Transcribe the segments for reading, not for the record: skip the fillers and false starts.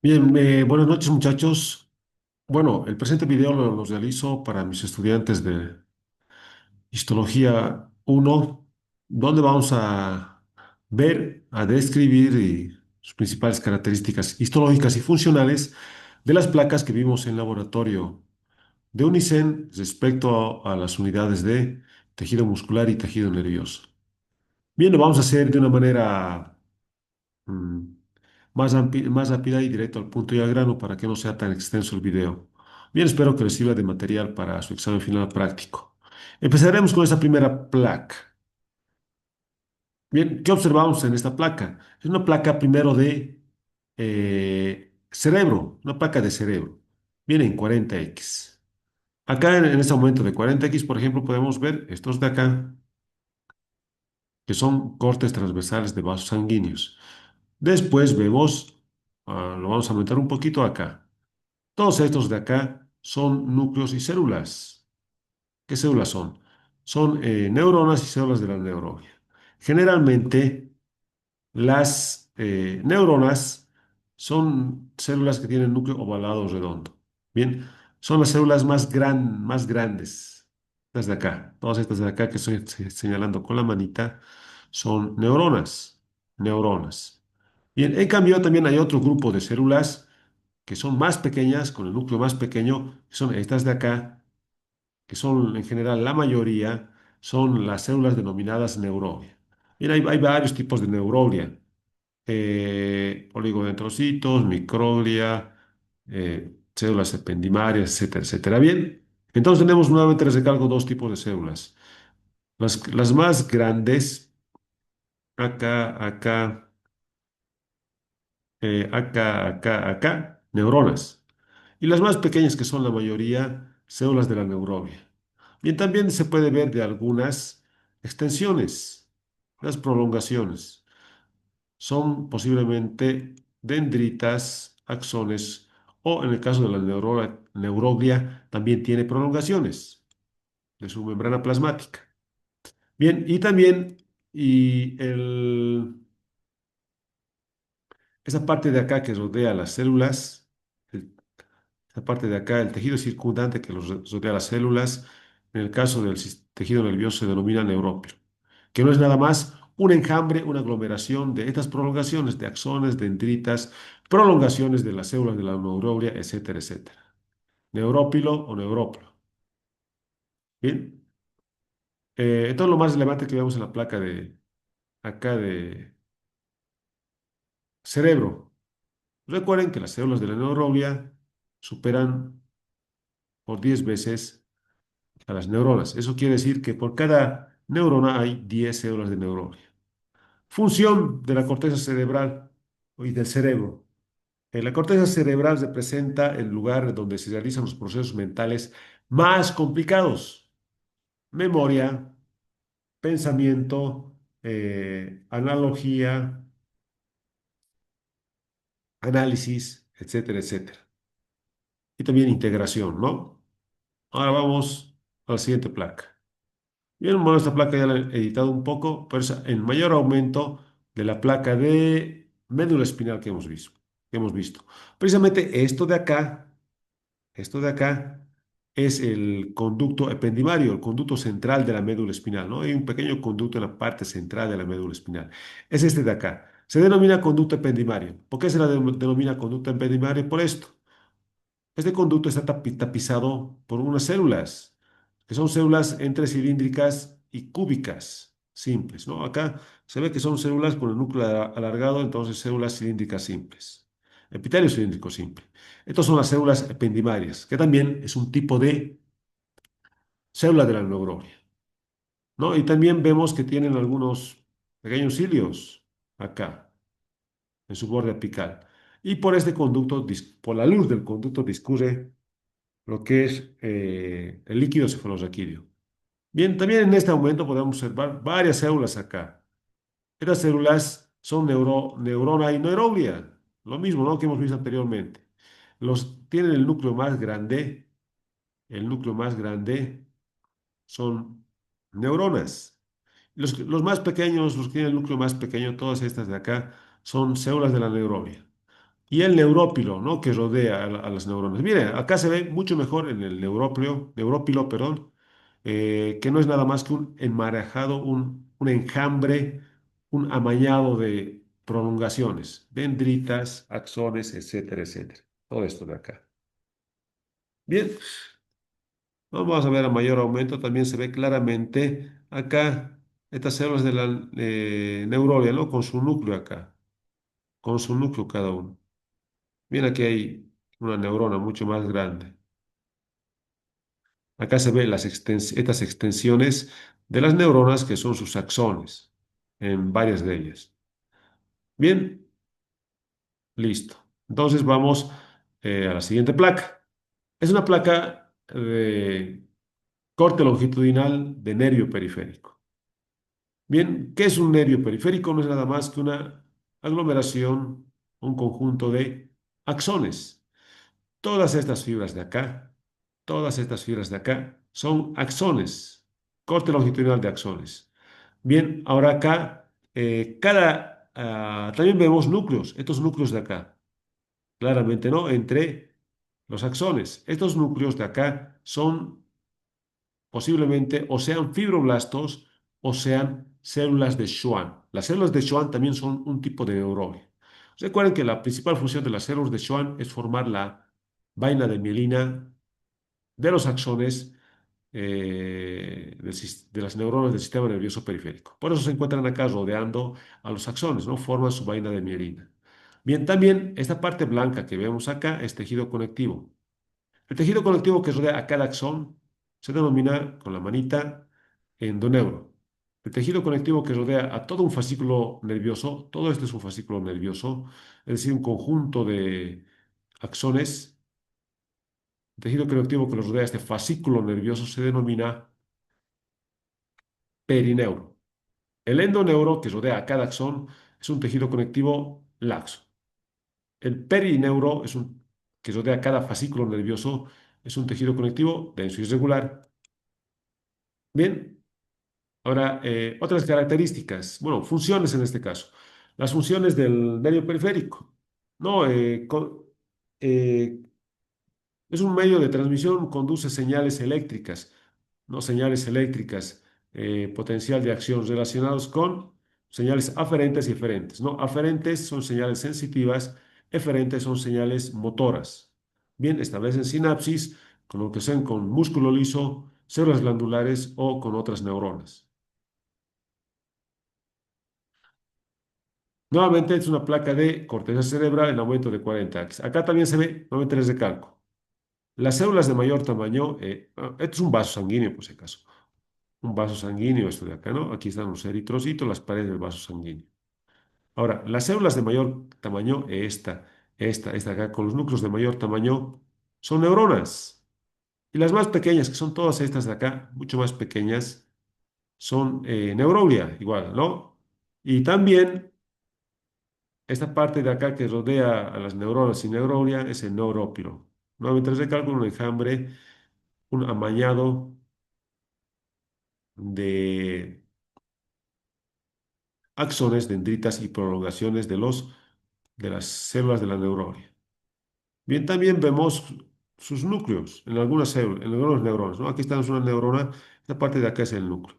Bien, buenas noches muchachos. Bueno, el presente video lo realizo para mis estudiantes de Histología 1, donde vamos a ver, a describir sus principales características histológicas y funcionales de las placas que vimos en laboratorio de UNICEN respecto a las unidades de tejido muscular y tejido nervioso. Bien, lo vamos a hacer de una manera mm, más rápida y directo al punto y al grano para que no sea tan extenso el video. Bien, espero que les sirva de material para su examen final práctico. Empezaremos con esta primera placa. Bien, ¿qué observamos en esta placa? Es una placa primero de cerebro, una placa de cerebro. Viene en 40X. Acá en este momento de 40X, por ejemplo, podemos ver estos de acá, que son cortes transversales de vasos sanguíneos. Después vemos, lo vamos a aumentar un poquito acá. Todos estos de acá son núcleos y células. ¿Qué células son? Son neuronas y células de la neurona. Generalmente, las neuronas son células que tienen núcleo ovalado o redondo. Bien, son las células más grandes. Las de acá, todas estas de acá que estoy señalando con la manita, son neuronas. Neuronas. Bien, en cambio, también hay otro grupo de células que son más pequeñas, con el núcleo más pequeño, que son estas de acá, que son en general la mayoría, son las células denominadas neuroglia. Bien, hay varios tipos de neuroglia, oligodendrocitos, microglia, células ependimarias, etcétera, etcétera. Bien, entonces tenemos nuevamente, les recalco, dos tipos de células. Las más grandes, acá, acá, neuronas. Y las más pequeñas, que son la mayoría, células de la neuroglia. Bien, también se puede ver de algunas extensiones, las prolongaciones. Son posiblemente dendritas, axones, o en el caso de la neuroglia, también tiene prolongaciones de su membrana plasmática. Bien, y también, y esa parte de acá que rodea las células, esa parte de acá, el tejido circundante que rodea las células, en el caso del tejido nervioso se denomina neuropio, que no es nada más un enjambre, una aglomeración de estas prolongaciones de axones, dendritas, prolongaciones de las células de la neuroglia, etcétera, etcétera. Neurópilo o neurópilo. Bien. Entonces lo más relevante que vemos en la placa de acá de cerebro. Recuerden que las células de la neuroglia superan por 10 veces a las neuronas. Eso quiere decir que por cada neurona hay 10 células de neurona. Función de la corteza cerebral y del cerebro. La corteza cerebral representa el lugar donde se realizan los procesos mentales más complicados. Memoria, pensamiento, analogía, análisis, etcétera, etcétera. Y también integración, ¿no? Ahora vamos a la siguiente placa. Bien, bueno, esta placa ya la he editado un poco, pero es el mayor aumento de la placa de médula espinal que hemos visto, Precisamente esto de acá es el conducto ependimario, el conducto central de la médula espinal, ¿no? Hay un pequeño conducto en la parte central de la médula espinal. Es este de acá. Se denomina conducto ependimario. ¿Por qué se la denomina conducto ependimario? Por esto. Este conducto está tapizado por unas células, que son células entrecilíndricas y cúbicas, simples, ¿no? Acá se ve que son células con el núcleo alargado, entonces células cilíndricas simples. Epitelio cilíndrico simple. Estas son las células ependimarias, que también es un tipo de célula de la neurona, ¿no? Y también vemos que tienen algunos pequeños cilios acá, en su borde apical. Y por este conducto, por la luz del conducto discurre lo que es el líquido cefalorraquídeo. Bien, también en este aumento podemos observar varias células acá. Estas células son neurona y neuroglia, lo mismo, ¿no?, que hemos visto anteriormente. Tienen el núcleo más grande son neuronas. Los más pequeños, los que tienen el núcleo más pequeño, todas estas de acá, son células de la neuroglia. y el neurópilo, ¿no? Que rodea a las neuronas. Miren, acá se ve mucho mejor en el neurópilo, perdón, que no es nada más que un enmarajado, un enjambre, un amañado de prolongaciones, dendritas, axones, etcétera, etcétera. Todo esto de acá. Bien, vamos a ver a mayor aumento, también se ve claramente acá estas células de la neurolia, ¿no? Con su núcleo acá, con su núcleo cada uno. Bien, aquí hay una neurona mucho más grande. Acá se ven estas extensiones de las neuronas que son sus axones, en varias de ellas. Bien, listo. Entonces vamos a la siguiente placa. Es una placa de corte longitudinal de nervio periférico. Bien, ¿qué es un nervio periférico? No es nada más que una aglomeración, un conjunto de axones. Todas estas fibras de acá, todas estas fibras de acá son axones, corte longitudinal de axones. Bien, ahora acá, también vemos núcleos, estos núcleos de acá, claramente, ¿no? Entre los axones. Estos núcleos de acá son posiblemente o sean fibroblastos o sean células de Schwann. Las células de Schwann también son un tipo de neuronia. Recuerden que la principal función de las células de Schwann es formar la vaina de mielina de los axones de las neuronas del sistema nervioso periférico. Por eso se encuentran acá rodeando a los axones, ¿no? Forman su vaina de mielina. Bien, también esta parte blanca que vemos acá es tejido conectivo. El tejido conectivo que rodea a cada axón se denomina con la manita endoneuro. El tejido conectivo que rodea a todo un fascículo nervioso, todo esto es un fascículo nervioso, es decir, un conjunto de axones. El tejido conectivo que los rodea a este fascículo nervioso se denomina perineuro. El endoneuro que rodea a cada axón es un tejido conectivo laxo. El perineuro que rodea cada fascículo nervioso es un tejido conectivo denso y irregular. Bien, ahora otras características, bueno, funciones en este caso. Las funciones del nervio periférico. No, eh, es un medio de transmisión, conduce señales eléctricas, no señales eléctricas, potencial de acción relacionados con señales aferentes y eferentes. No, aferentes son señales sensitivas, eferentes son señales motoras. Bien, establecen sinapsis con lo que sean con músculo liso, células glandulares o con otras neuronas. Nuevamente es una placa de corteza cerebral en aumento de 40 X. Acá también se ve, nuevamente les recalco, las células de mayor tamaño, esto es un vaso sanguíneo por si acaso. Un vaso sanguíneo, esto de acá, ¿no? Aquí están los eritrocitos, las paredes del vaso sanguíneo. Ahora, las células de mayor tamaño, esta acá, con los núcleos de mayor tamaño, son neuronas. Y las más pequeñas, que son todas estas de acá, mucho más pequeñas, son neuroglia, igual, ¿no? Y también esta parte de acá que rodea a las neuronas y neuroglia es el neurópilo. Nuevamente les recalco un enjambre, un amañado de axones, dendritas y prolongaciones de las células de la neuronia. Bien, también vemos sus núcleos en algunas células, en algunos neuronas, ¿no? Aquí estamos una neurona, esta parte de acá es el núcleo.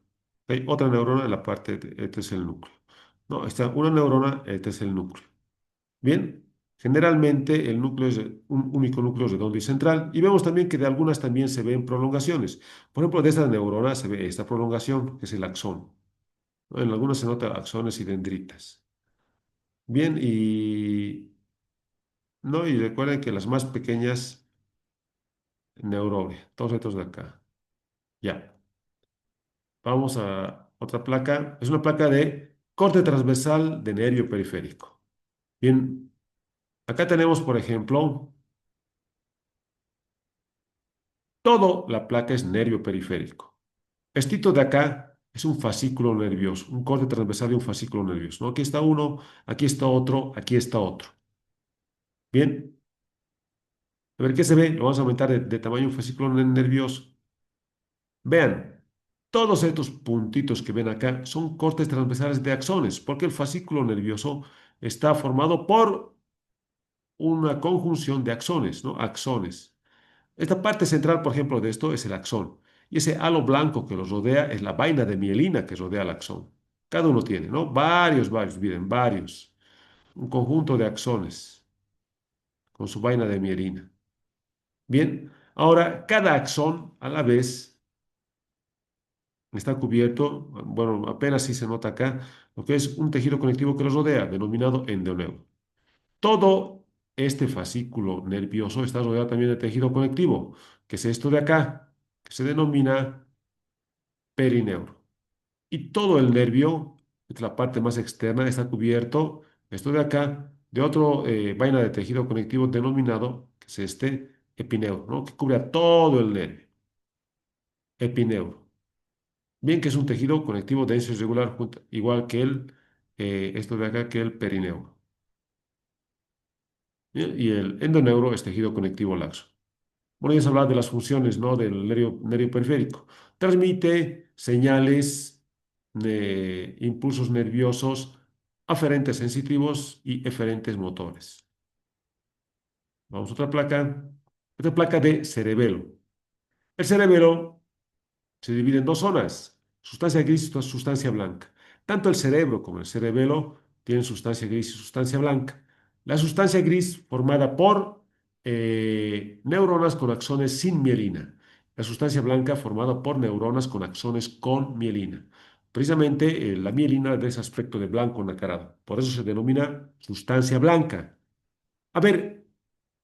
Hay otra neurona en la parte, este es el núcleo. No, está una neurona, este es el núcleo. Bien, generalmente el núcleo es un único núcleo redondo y central. Y vemos también que de algunas también se ven prolongaciones. Por ejemplo, de esta neurona se ve esta prolongación, que es el axón, ¿no? En algunas se nota axones y dendritas. Bien, no, y recuerden que las más pequeñas, neuroglia, todos estos de acá. Ya, vamos a otra placa. Es una placa de corte transversal de nervio periférico. Bien, acá tenemos, por ejemplo, todo la placa es nervio periférico. Estito de acá es un fascículo nervioso, un corte transversal de un fascículo nervioso, ¿no? Aquí está uno, aquí está otro, aquí está otro. Bien, a ver qué se ve. Lo vamos a aumentar de tamaño un fascículo nervioso. Vean, todos estos puntitos que ven acá son cortes transversales de axones, porque el fascículo nervioso está formado por una conjunción de axones, ¿no? Axones. Esta parte central, por ejemplo, de esto es el axón. Y ese halo blanco que los rodea es la vaina de mielina que rodea el axón. Cada uno tiene, ¿no? Varios, miren, varios. Un conjunto de axones con su vaina de mielina. Bien, ahora cada axón a la vez está cubierto, bueno, apenas si se nota acá, lo que es un tejido conectivo que los rodea, denominado endoneuro. Todo este fascículo nervioso está rodeado también de tejido conectivo, que es esto de acá, que se denomina perineuro. Y todo el nervio, esta es la parte más externa, está cubierto, esto de acá, de otro vaina de tejido conectivo denominado, que es este epineuro, ¿no? Que cubre a todo el nervio, epineuro. Bien que es un tejido conectivo denso y regular, igual que esto de acá, que el perineuro. Bien, y el endoneuro es tejido conectivo laxo. Bueno, ya se hablaba de las funciones, ¿no? Del nervio periférico. Transmite señales de impulsos nerviosos aferentes sensitivos y eferentes motores. Vamos a otra placa. Esta placa de cerebelo. El cerebelo se divide en dos zonas, sustancia gris y sustancia blanca. Tanto el cerebro como el cerebelo tienen sustancia gris y sustancia blanca. La sustancia gris formada por neuronas con axones sin mielina. La sustancia blanca formada por neuronas con axones con mielina. Precisamente la mielina de ese aspecto de blanco nacarado. Por eso se denomina sustancia blanca. A ver,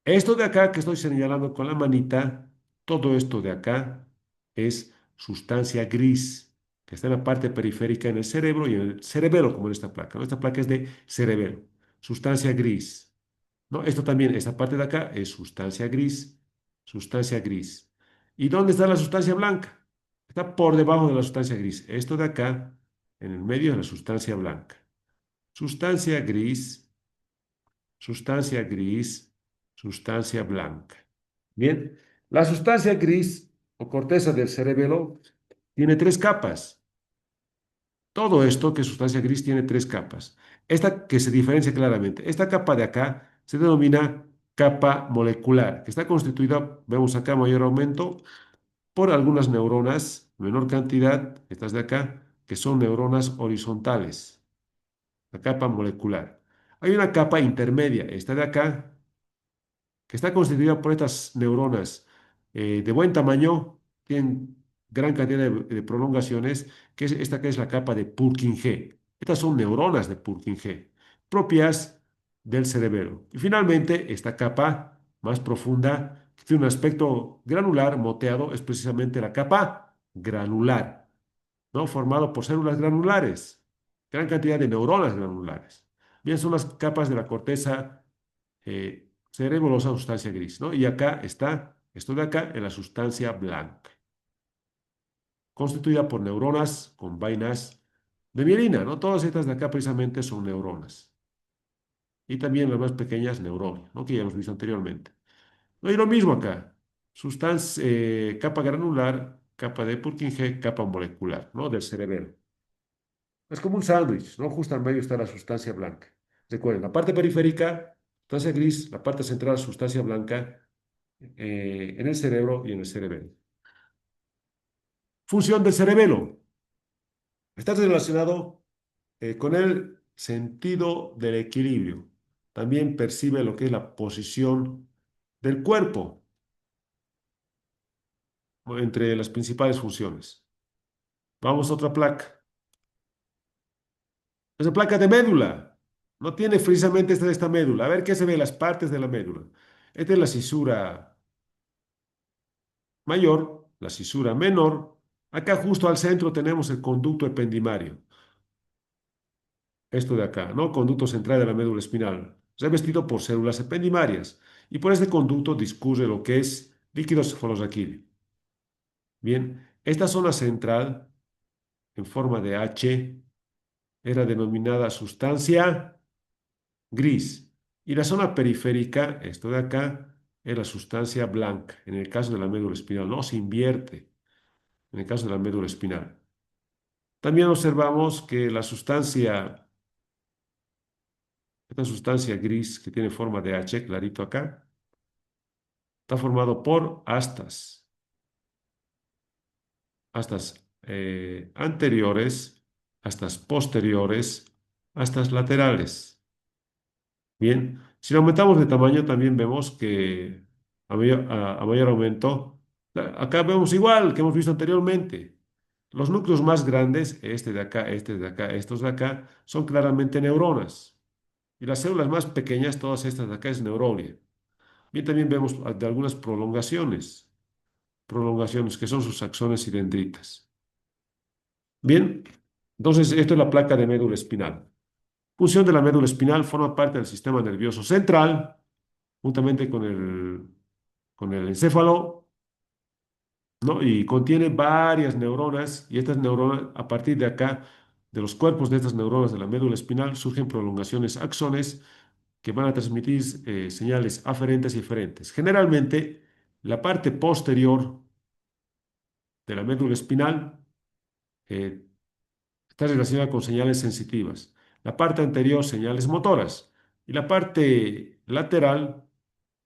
esto de acá que estoy señalando con la manita, todo esto de acá es sustancia gris, que está en la parte periférica en el cerebro y en el cerebelo, como en esta placa, ¿no? Esta placa es de cerebelo, sustancia gris, ¿no? Esto también, esta parte de acá es sustancia gris, sustancia gris. ¿Y dónde está la sustancia blanca? Está por debajo de la sustancia gris. Esto de acá, en el medio de la sustancia blanca. Sustancia gris, sustancia gris, sustancia blanca. Bien, la sustancia gris o corteza del cerebelo tiene tres capas. Todo esto, que es sustancia gris, tiene tres capas. Esta que se diferencia claramente. Esta capa de acá se denomina capa molecular, que está constituida, vemos acá mayor aumento, por algunas neuronas, menor cantidad, estas de acá, que son neuronas horizontales, la capa molecular. Hay una capa intermedia, esta de acá, que está constituida por estas neuronas de buen tamaño, tienen gran cantidad de prolongaciones, que es esta que es la capa de Purkinje. Estas son neuronas de Purkinje, propias del cerebelo. Y finalmente, esta capa más profunda, que tiene un aspecto granular, moteado, es precisamente la capa granular, ¿no? Formado por células granulares, gran cantidad de neuronas granulares. Bien, son las capas de la corteza cerebulosa sustancia gris, ¿no? Y acá está, esto de acá, en la sustancia blanca, constituida por neuronas con vainas de mielina, ¿no? Todas estas de acá precisamente son neuronas. Y también las más pequeñas, neuronas, ¿no? Que ya hemos visto anteriormente. No, y lo mismo acá, sustancia, capa granular, capa de Purkinje, capa molecular, ¿no? Del cerebelo. Es como un sándwich, ¿no? Justo al medio está la sustancia blanca. Recuerden, la parte periférica, sustancia gris, la parte central, sustancia blanca, en el cerebro y en el cerebelo. Función del cerebelo. Está relacionado con el sentido del equilibrio. También percibe lo que es la posición del cuerpo entre las principales funciones. Vamos a otra placa. Es la placa de médula. No tiene precisamente esta médula. A ver qué se ve las partes de la médula. Esta es la cisura mayor, la cisura menor. Acá justo al centro tenemos el conducto ependimario. Esto de acá, ¿no? Conducto central de la médula espinal, revestido por células ependimarias. Y por este conducto discurre lo que es líquido cefalorraquídeo. Bien, esta zona central, en forma de H, era denominada sustancia gris. Y la zona periférica, esto de acá, era sustancia blanca. En el caso de la médula espinal, no se invierte. En el caso de la médula espinal. También observamos que la sustancia esta sustancia gris que tiene forma de H, clarito acá, está formado por astas anteriores, astas posteriores, astas laterales. Bien, si lo aumentamos de tamaño, también vemos que a mayor aumento, acá vemos igual que hemos visto anteriormente. Los núcleos más grandes, este de acá, este de acá, estos de acá, son claramente neuronas. Y las células más pequeñas, todas estas de acá, es neuronia. Bien, también vemos de algunas prolongaciones que son sus axones y dendritas. Bien, entonces esto es la placa de médula espinal. Función de la médula espinal: forma parte del sistema nervioso central, juntamente con el encéfalo, ¿no? Y contiene varias neuronas, y estas neuronas, a partir de acá, de los cuerpos de estas neuronas de la médula espinal, surgen prolongaciones axones que van a transmitir señales aferentes y eferentes. Generalmente, la parte posterior de la médula espinal eh, está relacionada con señales sensitivas. La parte anterior, señales motoras. Y la parte lateral,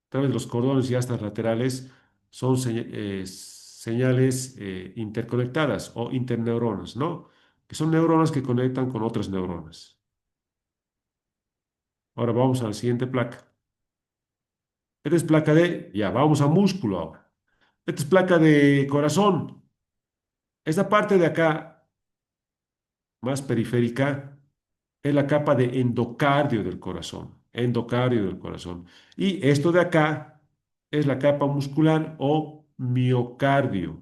a través de los cordones y astas laterales, son señales interconectadas o interneuronas, ¿no? Que son neuronas que conectan con otras neuronas. Ahora vamos a la siguiente placa. Esta es placa ya, vamos a músculo ahora. Esta es placa de corazón. Esta parte de acá, más periférica, es la capa de endocardio del corazón. Endocardio del corazón. Y esto de acá es la capa muscular o miocardio.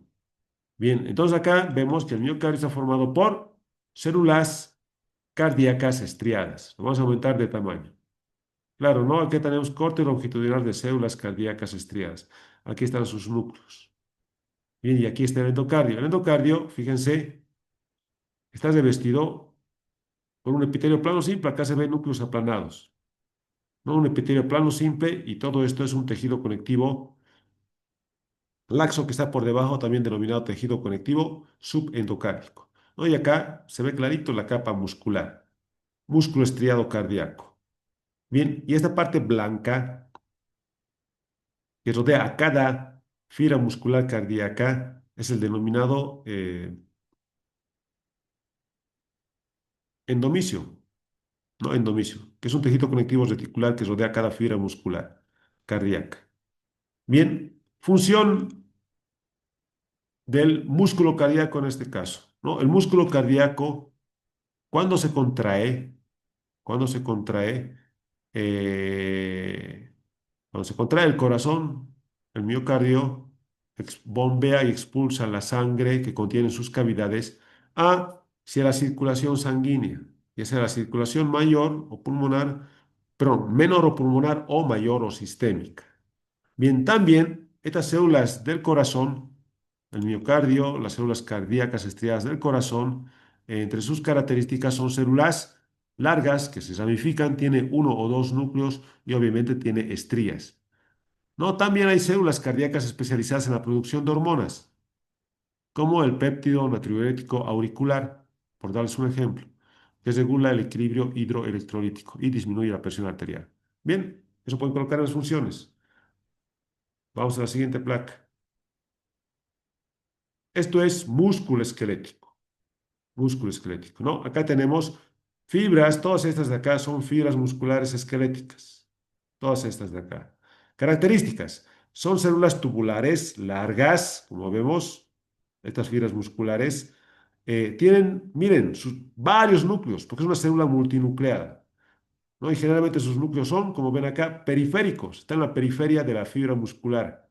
Bien, entonces acá vemos que el miocardio está formado por células cardíacas estriadas. Lo vamos a aumentar de tamaño. Claro, ¿no? Aquí tenemos corte longitudinal de células cardíacas estriadas. Aquí están sus núcleos. Bien, y aquí está el endocardio. El endocardio, fíjense, está revestido por un epitelio plano simple. Acá se ven núcleos aplanados, ¿no? Un epitelio plano simple, y todo esto es un tejido conectivo laxo que está por debajo, también denominado tejido conectivo subendocárdico, ¿no? Y acá se ve clarito la capa muscular, músculo estriado cardíaco. Bien, y esta parte blanca que rodea a cada fibra muscular cardíaca es el denominado endomisio, ¿no? Endomisio, que es un tejido conectivo reticular que rodea cada fibra muscular cardíaca. Bien, función del músculo cardíaco en este caso, ¿no? El músculo cardíaco, cuando se contrae, cuando se contrae, eh, cuando se contrae el corazón, el miocardio bombea y expulsa la sangre que contiene sus cavidades hacia la circulación sanguínea, ya sea la circulación mayor o pulmonar, perdón, menor o pulmonar o mayor o sistémica. Bien, también estas células del corazón, el miocardio, las células cardíacas estriadas del corazón, entre sus características son células largas que se ramifican, tiene uno o dos núcleos y obviamente tiene estrías. No, también hay células cardíacas especializadas en la producción de hormonas, como el péptido natriurético auricular, por darles un ejemplo, que regula el equilibrio hidroelectrolítico y disminuye la presión arterial. Bien, eso pueden colocar en las funciones. Vamos a la siguiente placa. Esto es músculo esquelético, músculo esquelético, ¿no? Acá tenemos fibras, todas estas de acá son fibras musculares esqueléticas, todas estas de acá. Características: son células tubulares largas, como vemos, estas fibras musculares. Tienen, miren, varios núcleos, porque es una célula multinucleada, ¿no? Y generalmente sus núcleos son, como ven acá, periféricos, están en la periferia de la fibra muscular.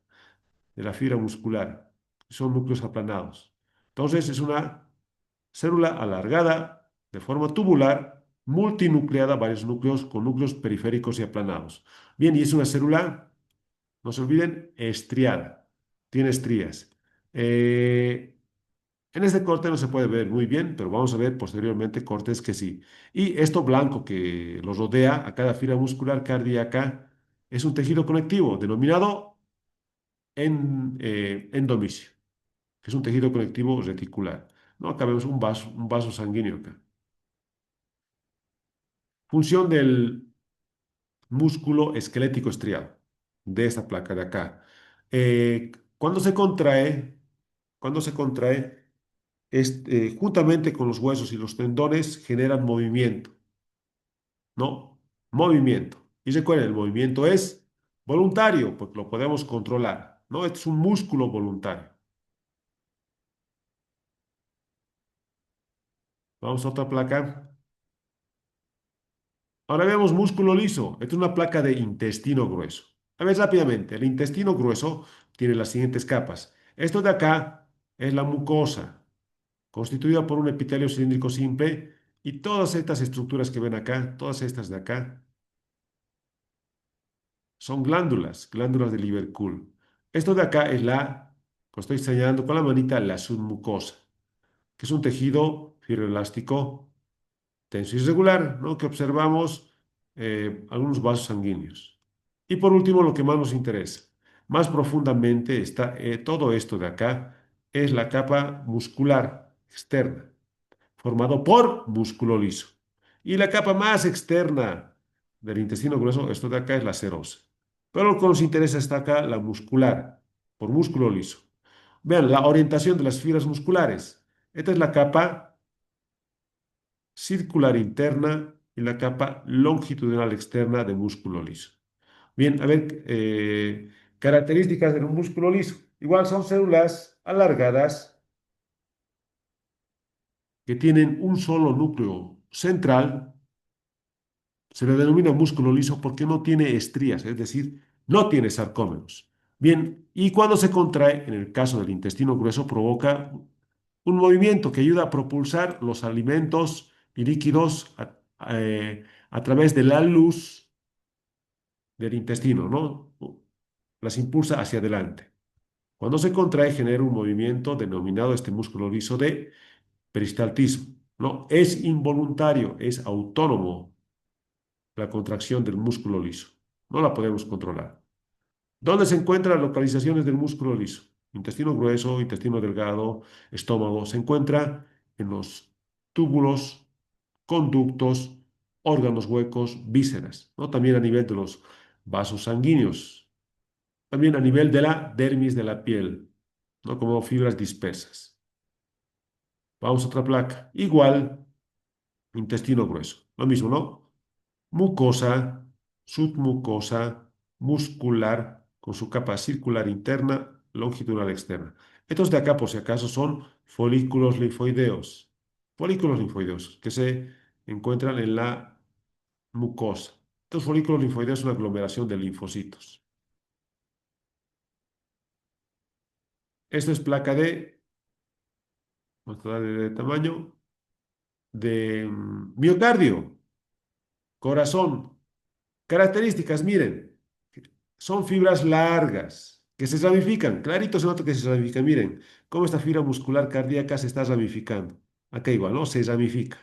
Son núcleos aplanados. Entonces es una célula alargada de forma tubular, multinucleada, varios núcleos con núcleos periféricos y aplanados. Bien, y es una célula, no se olviden, estriada. Tiene estrías. En este corte no se puede ver muy bien, pero vamos a ver posteriormente cortes que sí. Y esto blanco que los rodea a cada fibra muscular cardíaca es un tejido conectivo denominado endomisio, que es un tejido conectivo reticular. ¿No? Acá vemos un vaso sanguíneo acá. Función músculo esquelético estriado de esta placa de acá. Cuando se contrae, cuando se contrae, juntamente con los huesos y los tendones generan movimiento, ¿no? Movimiento. Y recuerden, el movimiento es voluntario, porque lo podemos controlar, ¿no? Este es un músculo voluntario. Vamos a otra placa. Ahora vemos músculo liso. Esta es una placa de intestino grueso. A ver rápidamente, el intestino grueso tiene las siguientes capas. Esto de acá es la mucosa, constituida por un epitelio cilíndrico simple y todas estas estructuras que ven acá, todas estas de acá, son glándulas, glándulas de Liverpool. Esto de acá es pues estoy señalando con la manita, la submucosa, que es un tejido fibroelástico tenso y irregular, ¿no? Que observamos algunos vasos sanguíneos. Y por último, lo que más nos interesa, más profundamente está todo esto de acá, es la capa muscular externa, formado por músculo liso. Y la capa más externa del intestino grueso, esto de acá es la serosa. Pero lo que nos interesa está acá, la muscular, por músculo liso. Vean la orientación de las fibras musculares. Esta es la capa circular interna y la capa longitudinal externa de músculo liso. Bien, a ver, características de un músculo liso. Igual son células alargadas que tienen un solo núcleo central. Se le denomina músculo liso porque no tiene estrías, es decir, no tiene sarcómeros. Bien, y cuando se contrae, en el caso del intestino grueso, provoca un movimiento que ayuda a propulsar los alimentos y líquidos a través de la luz del intestino, ¿no? Las impulsa hacia adelante. Cuando se contrae, genera un movimiento denominado este músculo liso de peristaltismo, ¿no? Es involuntario, es autónomo la contracción del músculo liso. No la podemos controlar. ¿Dónde se encuentran las localizaciones del músculo liso? Intestino grueso, intestino delgado, estómago. Se encuentra en los túbulos, conductos, órganos huecos, vísceras, ¿no? También a nivel de los vasos sanguíneos, también a nivel de la dermis de la piel, ¿no? Como fibras dispersas. Vamos a otra placa. Igual, intestino grueso. Lo mismo, ¿no? Mucosa, submucosa, muscular, con su capa circular interna, longitudinal externa. Estos de acá, por si acaso, son folículos linfoideos. Folículos linfoideos que se encuentran en la mucosa. Estos folículos linfoideos son una aglomeración de linfocitos. Esto es placa vamos a darle de tamaño, de miocardio, corazón. Características, miren, son fibras largas que se ramifican. Clarito se nota que se ramifican. Miren cómo esta fibra muscular cardíaca se está ramificando. Acá igual, ¿no? Se ramifica,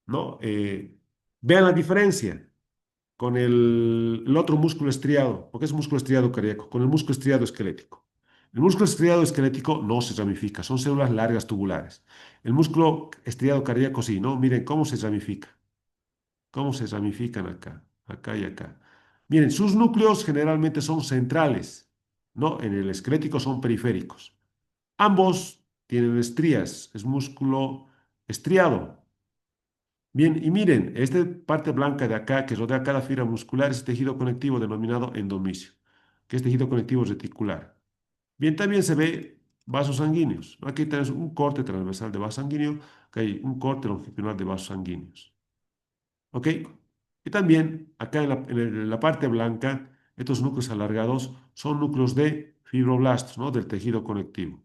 ¿no? Vean la diferencia con el otro músculo estriado, porque es músculo estriado cardíaco, con el músculo estriado esquelético. El músculo estriado esquelético no se ramifica, son células largas tubulares. El músculo estriado cardíaco sí, ¿no? Miren cómo se ramifica, cómo se ramifican acá, acá y acá. Miren, sus núcleos generalmente son centrales, ¿no? En el esquelético son periféricos. Ambos tienen estrías, es músculo estriado. Bien, y miren, esta parte blanca de acá que rodea cada fibra muscular es tejido conectivo denominado endomisio, que es tejido conectivo reticular. Bien, también se ve vasos sanguíneos. Aquí tenemos un corte transversal de vaso sanguíneo, que hay un corte longitudinal de vasos sanguíneos. ¿Ok? Y también acá en la parte blanca, estos núcleos alargados son núcleos de fibroblastos, ¿no? Del tejido conectivo.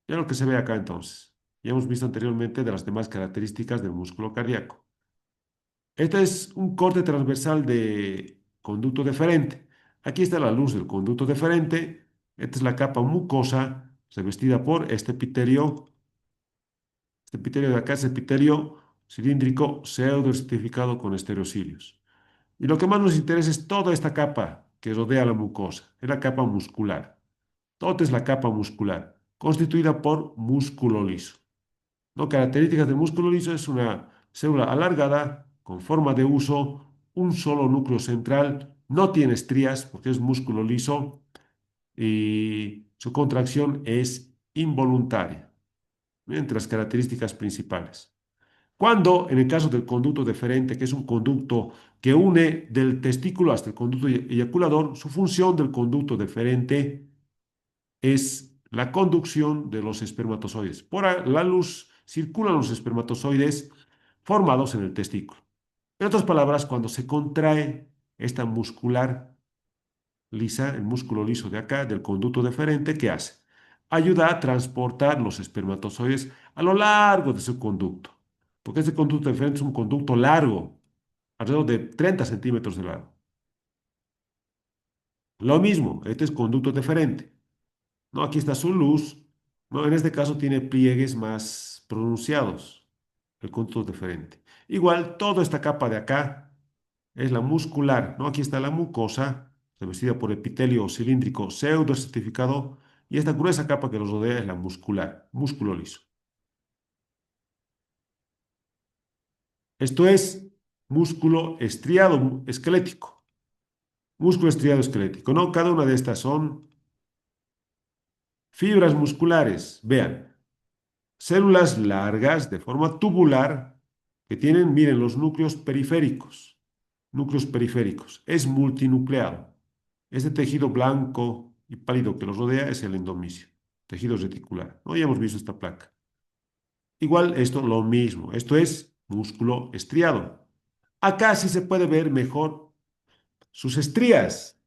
Ya lo que se ve acá entonces. Ya hemos visto anteriormente de las demás características del músculo cardíaco. Este es un corte transversal de conducto deferente. Aquí está la luz del conducto deferente. Esta es la capa mucosa revestida por este epitelio. Este epitelio de acá es epitelio cilíndrico pseudoestratificado con estereocilios. Y lo que más nos interesa es toda esta capa que rodea la mucosa. Es la capa muscular. Toda es la capa muscular, constituida por músculo liso. ¿No? Características del músculo liso es una célula alargada con forma de uso, un solo núcleo central, no tiene estrías porque es músculo liso y su contracción es involuntaria. Entre las características principales. Cuando, en el caso del conducto deferente, que es un conducto que une del testículo hasta el conducto eyaculador, su función del conducto deferente es la conducción de los espermatozoides. Por la luz circulan los espermatozoides formados en el testículo. En otras palabras, cuando se contrae esta muscular lisa, el músculo liso de acá, del conducto deferente, ¿qué hace? Ayuda a transportar los espermatozoides a lo largo de su conducto, porque este conducto deferente es un conducto largo, alrededor de 30 centímetros de largo. Lo mismo, este es conducto deferente, ¿no? Aquí está su luz, ¿no? En este caso tiene pliegues más pronunciados, el conducto deferente. Igual, toda esta capa de acá es la muscular, ¿no? Aquí está la mucosa, revestida por epitelio cilíndrico pseudoestratificado, y esta gruesa capa que los rodea es la muscular, músculo liso. Esto es músculo estriado esquelético, músculo estriado esquelético, ¿no? Cada una de estas son fibras musculares, vean, células largas de forma tubular que tienen, miren, los núcleos periféricos, es multinucleado. Este tejido blanco y pálido que los rodea es el endomisio, tejido reticular. ¿No? Ya hemos visto esta placa. Igual esto lo mismo, esto es músculo estriado. Acá sí se puede ver mejor sus estrías.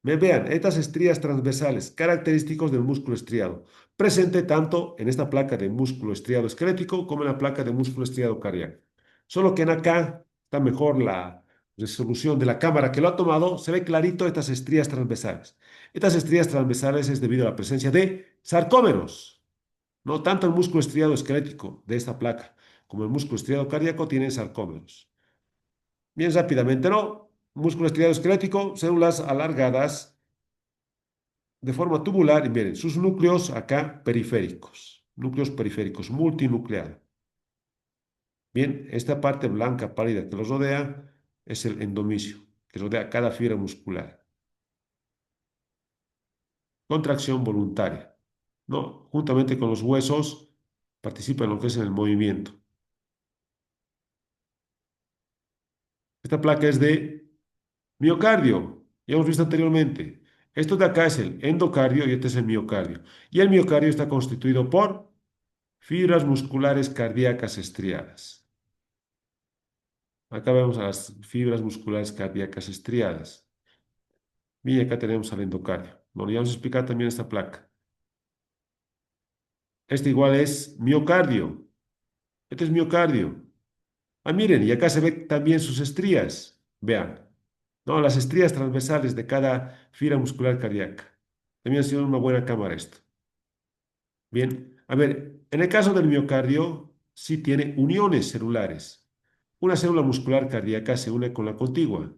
Vean, estas estrías transversales, característicos del músculo estriado, presente tanto en esta placa de músculo estriado esquelético como en la placa de músculo estriado cardíaco. Solo que en acá está mejor la resolución de la cámara que lo ha tomado, se ve clarito estas estrías transversales. Estas estrías transversales es debido a la presencia de sarcómeros. No tanto el músculo estriado esquelético de esta placa como el músculo estriado cardíaco tienen sarcómeros. Bien rápidamente, ¿no? Músculo estriado esquelético, células alargadas de forma tubular y miren, sus núcleos acá núcleos periféricos, multinucleados. Bien, esta parte blanca pálida que los rodea es el endomisio, que rodea cada fibra muscular. Contracción voluntaria, ¿no? Juntamente con los huesos, participa en lo que es el movimiento. Esta placa es de miocardio, ya hemos visto anteriormente. Esto de acá es el endocardio y este es el miocardio. Y el miocardio está constituido por fibras musculares cardíacas estriadas. Acá vemos a las fibras musculares cardíacas estriadas. Y acá tenemos al endocardio. Bueno, ya vamos a explicar también esta placa. Este igual es miocardio. Este es miocardio. Ah, miren, y acá se ve también sus estrías. Vean, ¿no? Las estrías transversales de cada fibra muscular cardíaca. También ha sido una buena cámara esto. Bien, a ver, en el caso del miocardio, sí tiene uniones celulares. Una célula muscular cardíaca se une con la contigua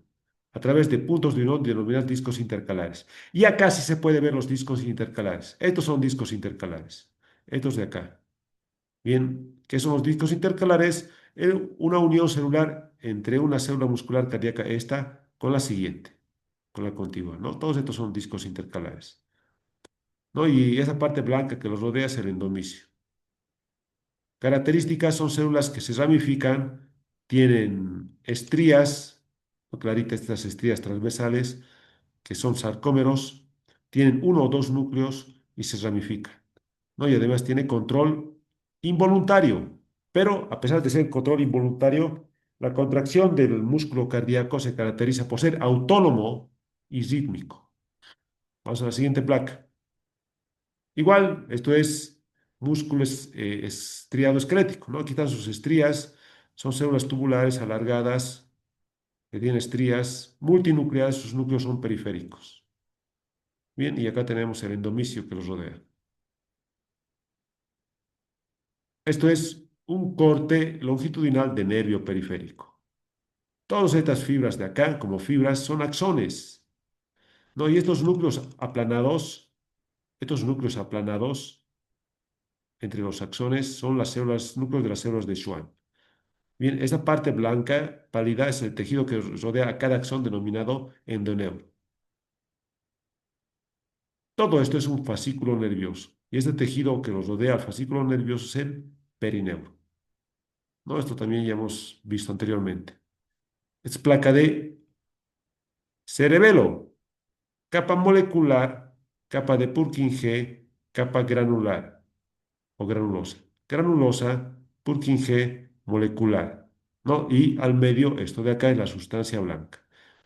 a través de puntos de unión denominados discos intercalares. Y acá sí se puede ver los discos intercalares. Estos son discos intercalares. Estos de acá. Bien, ¿qué son los discos intercalares? Una unión celular entre una célula muscular cardíaca, esta, con la siguiente, con la contigua, ¿no? Todos estos son discos intercalares, ¿no? Y esa parte blanca que los rodea es el endomisio. Características son células que se ramifican, tienen estrías, ¿no? Claritas estas estrías transversales, que son sarcómeros, tienen uno o dos núcleos y se ramifican, ¿no? Y además tiene control involuntario, pero a pesar de ser control involuntario, la contracción del músculo cardíaco se caracteriza por ser autónomo y rítmico. Vamos a la siguiente placa. Igual, esto es músculo estriado esquelético, ¿no? Aquí están sus estrías, son células tubulares alargadas que tienen estrías multinucleares, sus núcleos son periféricos. Bien, y acá tenemos el endomisio que los rodea. Esto es un corte longitudinal de nervio periférico. Todas estas fibras de acá, como fibras, son axones, ¿no? Y estos núcleos aplanados entre los axones son las células, núcleos de las células de Schwann. Bien, esa parte blanca, pálida, es el tejido que rodea a cada axón denominado endoneuro. Todo esto es un fascículo nervioso. Y este tejido que los rodea al fascículo nervioso es el perineuro. ¿No? Esto también ya hemos visto anteriormente. Es placa de cerebelo, capa molecular, capa de Purkinje, capa granular o granulosa. Granulosa, Purkinje, molecular. ¿No? Y al medio, esto de acá es la sustancia blanca.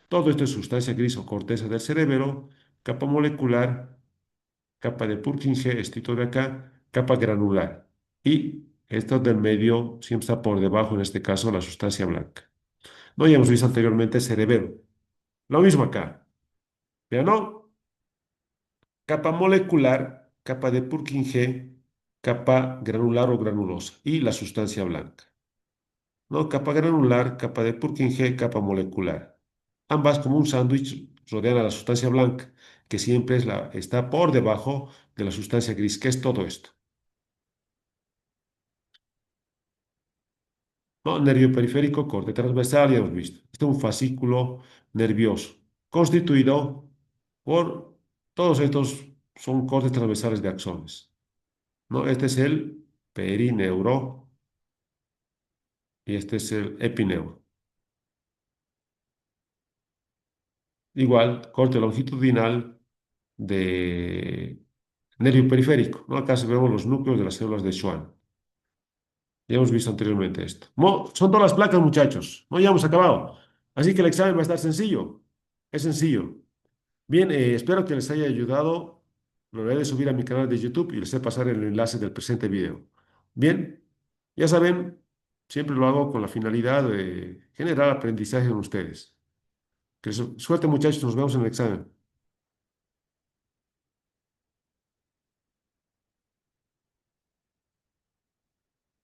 Todo esto es sustancia gris o corteza del cerebelo, capa molecular, capa de Purkinje, estito de acá, capa granular. Y esto del medio siempre está por debajo, en este caso, la sustancia blanca. No, ya hemos visto anteriormente cerebelo. Lo mismo acá. Vean, ¿no? Capa molecular, capa de Purkinje, capa granular o granulosa y la sustancia blanca. ¿No? Capa granular, capa de Purkinje, capa molecular. Ambas como un sándwich rodean a la sustancia blanca, que siempre está por debajo de la sustancia gris. ¿Qué es todo esto? ¿No? Nervio periférico, corte transversal, ya hemos visto. Este es un fascículo nervioso constituido por todos estos son cortes transversales de axones. ¿No? Este es el perineuro y este es el epineuro. Igual, corte longitudinal de nervio periférico, ¿no? Acá se vemos los núcleos de las células de Schwann. Ya hemos visto anteriormente esto. Son todas las placas, muchachos. No, ya hemos acabado. Así que el examen va a estar sencillo. Es sencillo. Bien, espero que les haya ayudado. Lo voy a subir a mi canal de YouTube y les voy a pasar el enlace del presente video. Bien, ya saben, siempre lo hago con la finalidad de generar aprendizaje en ustedes. Suerte, muchachos, nos vemos en el examen.